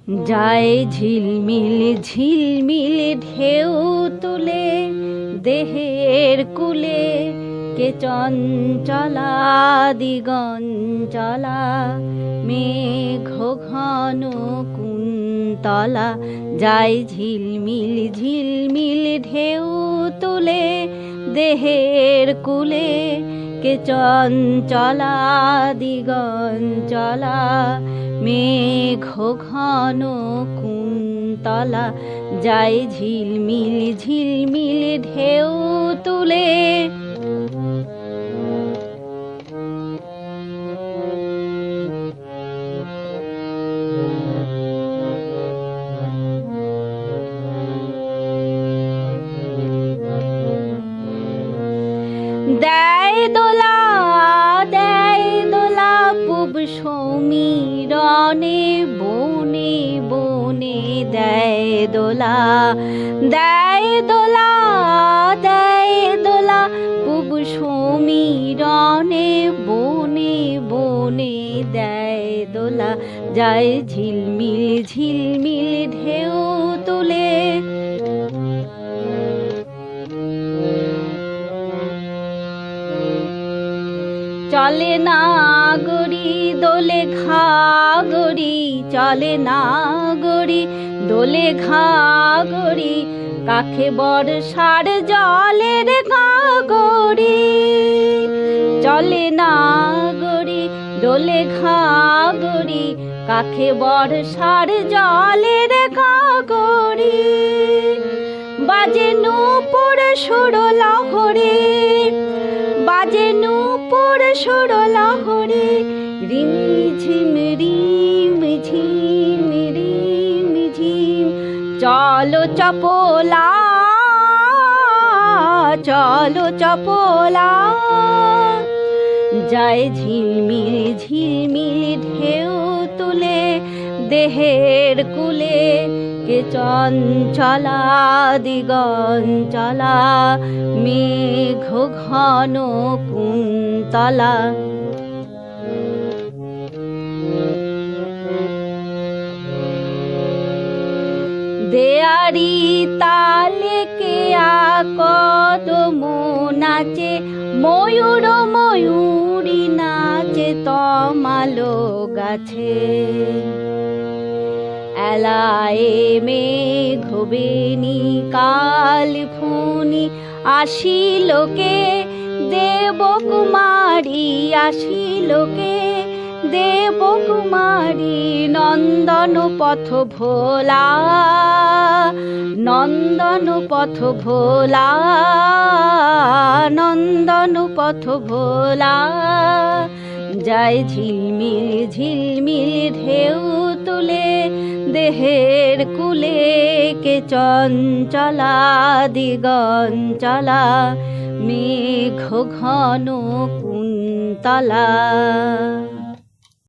যায় ঝিলমিল ঝিলমিল ঢেউ তুলে দেহের কুলে, কে চঞ্চলা দিগঞ্চলা মেঘ ঘন কুন্তলা। যায় ঝিলমিল ঝিলমিল ঢেউ তুলে দেহের কুলে, কে চঞ্চলা দিগঞ্চলা মেঘ ঘন কুন্তলা। যায় ঝিলমিল ঝিলমিল ঢেউ তুলে। দেয় দোলা পূব সমীরণে বনে বনে, দেয় দোলা পূব সমীরণে বনে বনে, দেয় দোলা। যায় ঝিলমিল ঝিলমিল ঢেউ তুলে। চলে না গড়ি দোলে ঘাগড়ি, চলে না গড়ি দোলে ঘাগড়ি, কাখে বর্ষার জলের গাগড়ি। চলে না গড়ি দোলে ঘাগড়ি, কাখে বর্ষার জলের গাগড়ি। বাজে নূপুর সুর লহরে, বাজে নূপুর সুর লহরে, রিম ঝিম রিম ঝিম রিম ঝিম। চলো চপলা চলো চপলা, যায় ঝিলমিল ঝিলমিল ঢেউ তুলে দেহের কুলে, কে চঞ্চলা দিগঞ্চলা মেঘ ঘন কুন্তলা। দেয়ারি তালে কেয়া কদম নাচে, ময়ূর ময়ূরী নাচে তমালো গাছে। এলায়ে মেঘ বেণী কাল ফণী, আসিলোকে দেবকুমারী আসিলোকে দেবকুমারী। নন্দন পথ ভোলা নন্দন পথ ভোলা নন্দন পথ ভোলা। যায় ঝিলমিল ঝিলমিল ঢেউ তুলে দেহের কুলে, কে চঞ্চলা দিগঞ্চলা মেঘ ঘন কুন্তলা।